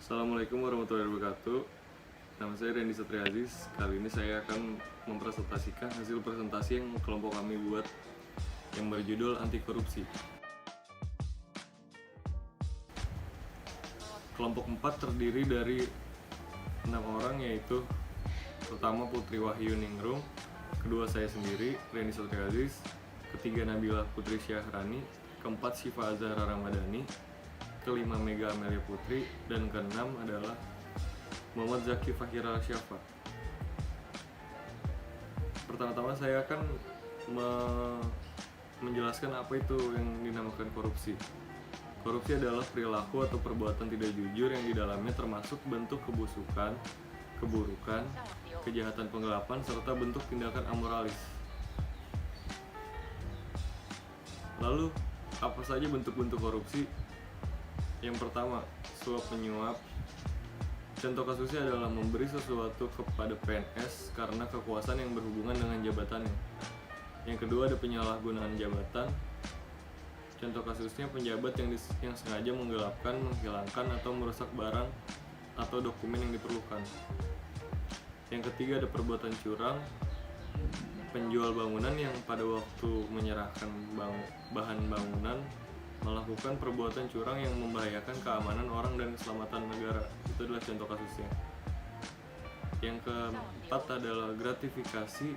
Assalamualaikum warahmatullahi wabarakatuh. Nama saya Randy Satria Aziz. Kali ini saya akan mempresentasikan hasil presentasi yang kelompok kami buat yang berjudul Anti Korupsi. Kelompok 4 terdiri dari 6 orang, yaitu pertama Putri Wahyu Ningrum, kedua saya sendiri Randy Satria Aziz, ketiga Nabila Putri Syahrani, keempat Syifa Azhara Ramadhani, kelima Mega Amelia Putri, dan keenam adalah Muhammad Zaki Fakhira Syafa. Pertama-tama saya akan menjelaskan apa itu yang dinamakan korupsi. Korupsi adalah perilaku atau perbuatan tidak jujur yang di dalamnya termasuk bentuk kebusukan, keburukan, kejahatan penggelapan, serta bentuk tindakan amoralis. Lalu, apa saja bentuk-bentuk korupsi? Yang pertama, suap menyuap. Contoh kasusnya adalah memberi sesuatu kepada PNS karena kekuasaan yang berhubungan dengan jabatannya. Yang kedua, ada penyalahgunaan jabatan. Contoh kasusnya penjabat yang sengaja menggelapkan, menghilangkan, atau merusak barang atau dokumen yang diperlukan. Yang ketiga, ada perbuatan curang. Penjual bangunan yang pada waktu menyerahkan bahan bangunan melakukan perbuatan curang yang membahayakan keamanan orang dan keselamatan negara. Itu adalah contoh kasusnya. Yang keempat adalah gratifikasi.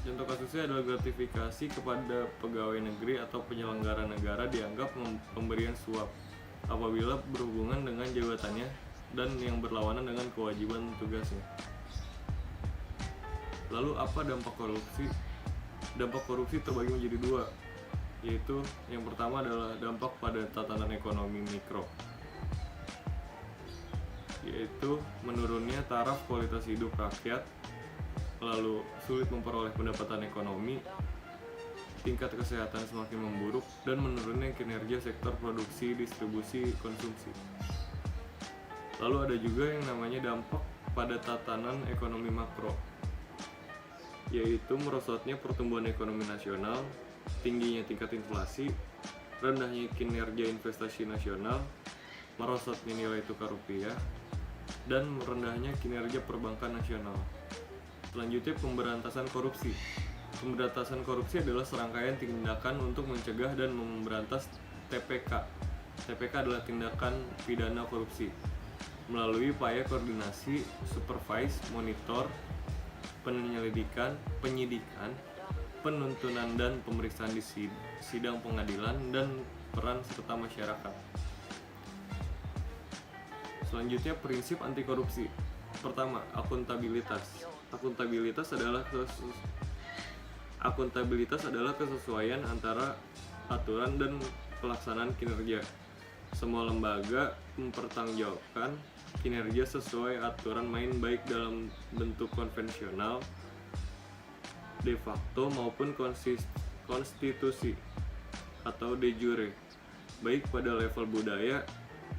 Contoh kasusnya adalah gratifikasi kepada pegawai negeri atau penyelenggara negara dianggap pemberian suap apabila berhubungan dengan jabatannya dan yang berlawanan dengan kewajiban tugasnya. Lalu apa dampak korupsi? Dampak korupsi terbagi menjadi dua, yaitu yang pertama adalah dampak pada tatanan ekonomi mikro, yaitu menurunnya taraf kualitas hidup rakyat, lalu sulit memperoleh pendapatan ekonomi, tingkat kesehatan semakin memburuk, dan menurunnya kinerja sektor produksi, distribusi, konsumsi. Lalu ada juga yang namanya dampak pada tatanan ekonomi makro, yaitu merosotnya pertumbuhan ekonomi nasional, tingginya tingkat inflasi, rendahnya kinerja investasi nasional, merosotnya nilai tukar rupiah, dan rendahnya kinerja perbankan nasional. Selanjutnya, pemberantasan korupsi. Pemberantasan korupsi adalah serangkaian tindakan untuk mencegah dan memberantas TPK. TPK adalah tindakan pidana korupsi melalui upaya koordinasi, supervise, monitor, penyelidikan, penyidikan, penuntunan dan pemeriksaan di sidang pengadilan, dan peran serta masyarakat. Selanjutnya, prinsip anti korupsi. Pertama, akuntabilitas. Akuntabilitas adalah kesesuaian antara aturan dan pelaksanaan kinerja. Semua lembaga mempertanggungjawabkan kinerja sesuai aturan main, baik dalam bentuk konvensional, de facto, maupun konstitusi atau de jure, baik pada level budaya,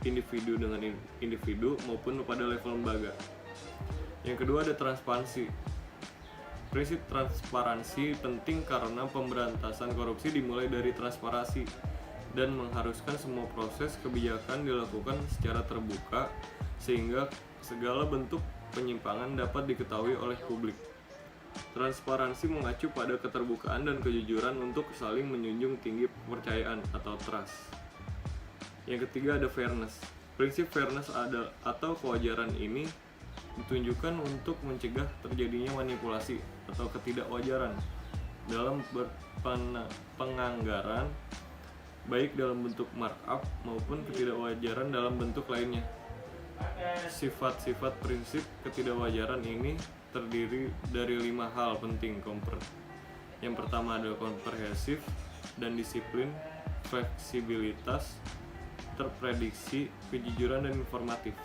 individu dengan individu, maupun pada level lembaga. Yang kedua, ada transparansi. Prinsip transparansi penting karena pemberantasan korupsi dimulai dari transparansi dan mengharuskan semua proses kebijakan dilakukan secara terbuka sehingga segala bentuk penyimpangan dapat diketahui oleh publik. Transparansi mengacu pada keterbukaan dan kejujuran untuk saling menjunjung tinggi kepercayaan atau trust. Yang ketiga, ada fairness. Prinsip fairness atau kewajaran ini ditunjukkan untuk mencegah terjadinya manipulasi atau ketidakwajaran dalam penganggaran, baik dalam bentuk markup maupun ketidakwajaran dalam bentuk lainnya. Sifat-sifat prinsip ketidakwajaran ini terdiri dari 5 hal penting. Yang pertama adalah komprehensif dan disiplin, fleksibilitas, terprediksi, kejujuran, dan informatif.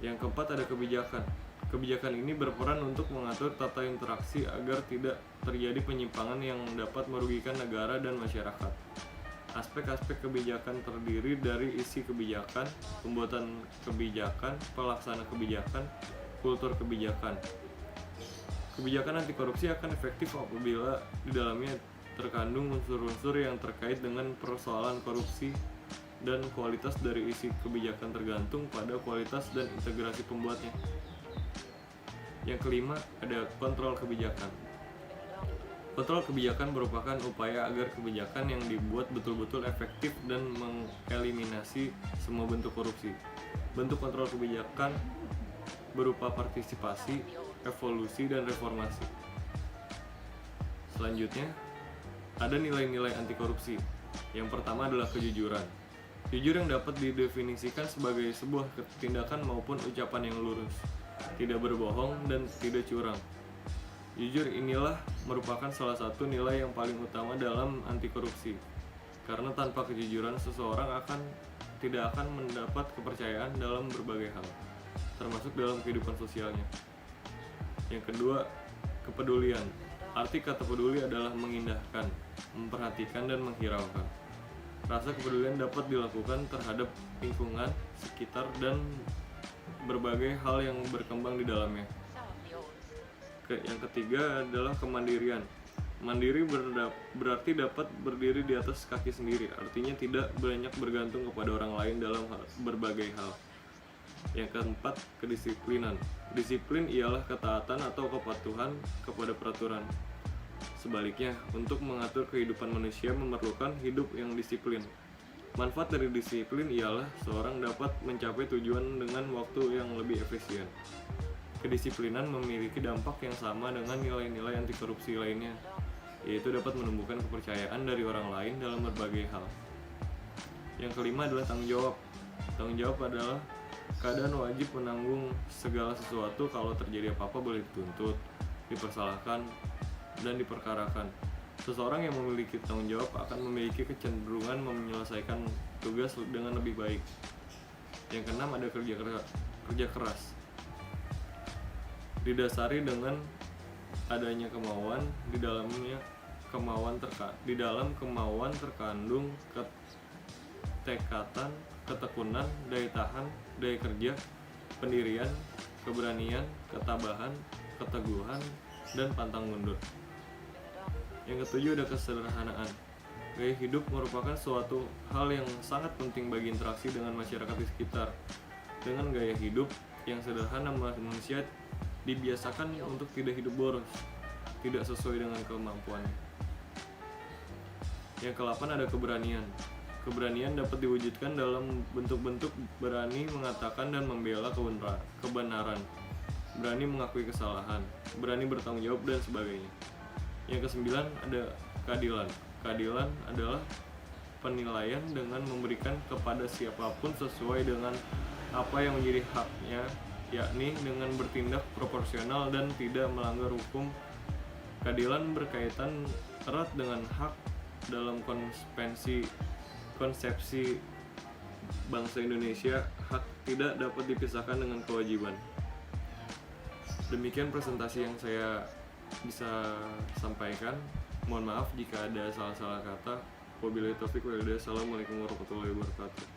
Yang keempat ada kebijakan. Kebijakan ini berperan untuk mengatur tata interaksi agar tidak terjadi penyimpangan yang dapat merugikan negara dan masyarakat. Aspek-aspek kebijakan terdiri dari isi kebijakan, pembuatan kebijakan, pelaksana kebijakan, kultur kebijakan. Kebijakan anti korupsi akan efektif apabila di dalamnya terkandung unsur-unsur yang terkait dengan persoalan korupsi dan kualitas dari isi kebijakan tergantung pada kualitas dan integrasi pembuatnya. Yang kelima, ada kontrol kebijakan. Kontrol kebijakan merupakan upaya agar kebijakan yang dibuat betul-betul efektif dan mengeliminasi semua bentuk korupsi. Bentuk kontrol kebijakan berupa partisipasi, evolusi, dan reformasi. Selanjutnya, ada nilai-nilai anti korupsi. Yang pertama adalah kejujuran. Jujur yang dapat didefinisikan sebagai sebuah tindakan maupun ucapan yang lurus, tidak berbohong, dan tidak curang. Jujur inilah merupakan salah satu nilai yang paling utama dalam anti korupsi, karena tanpa kejujuran seseorang tidak akan mendapat kepercayaan dalam berbagai hal, termasuk dalam kehidupan sosialnya. Yang kedua, kepedulian. Arti kata peduli adalah mengindahkan, memperhatikan, dan menghiraukan. Rasa kepedulian dapat dilakukan terhadap lingkungan sekitar dan berbagai hal yang berkembang di dalamnya. Yang ketiga adalah kemandirian. Mandiri berarti dapat berdiri di atas kaki sendiri, artinya tidak banyak bergantung kepada orang lain dalam berbagai hal. Yang keempat, kedisiplinan. Disiplin ialah ketaatan atau kepatuhan kepada peraturan. Sebaliknya, untuk mengatur kehidupan manusia memerlukan hidup yang disiplin. Manfaat dari disiplin ialah seorang dapat mencapai tujuan dengan waktu yang lebih efisien. Kedisiplinan memiliki dampak yang sama dengan nilai-nilai anti korupsi lainnya, yaitu dapat menumbuhkan kepercayaan dari orang lain dalam berbagai hal. Yang kelima adalah tanggung jawab. Tanggung jawab adalah keadaan wajib menanggung segala sesuatu. Kalau terjadi apa-apa boleh dituntut, dipersalahkan, dan diperkarakan. Seseorang yang memiliki tanggung jawab akan memiliki kecenderungan menyelesaikan tugas dengan lebih baik. Yang keenam ada kerja keras. Didasari dengan adanya kemauan, di dalam kemauan terkandung ketekatan, ketekunan, daya tahan, daya kerja, pendirian, keberanian, ketabahan, keteguhan, dan pantang mundur. Yang ketujuh ada kesederhanaan. Gaya hidup merupakan suatu hal yang sangat penting bagi interaksi dengan masyarakat di sekitar. Dengan gaya hidup yang sederhana, manusia dibiasakan untuk tidak hidup boros, tidak sesuai dengan kemampuannya. Yang ke-8 ada keberanian. Keberanian dapat diwujudkan dalam bentuk-bentuk berani mengatakan dan membela kebenaran, berani mengakui kesalahan, berani bertanggung jawab, dan sebagainya. Yang ke-9 ada keadilan. Keadilan adalah penilaian dengan memberikan kepada siapapun sesuai dengan apa yang menjadi haknya, yakni dengan bertindak proporsional dan tidak melanggar hukum. Keadilan berkaitan erat dengan hak dalam konsepsi bangsa Indonesia. Hak tidak dapat dipisahkan dengan kewajiban. Demikian presentasi yang saya bisa sampaikan. Mohon maaf jika ada salah-salah kata. Wabillahi taufiq wal hidayah. Assalamualaikum warahmatullahi wabarakatuh.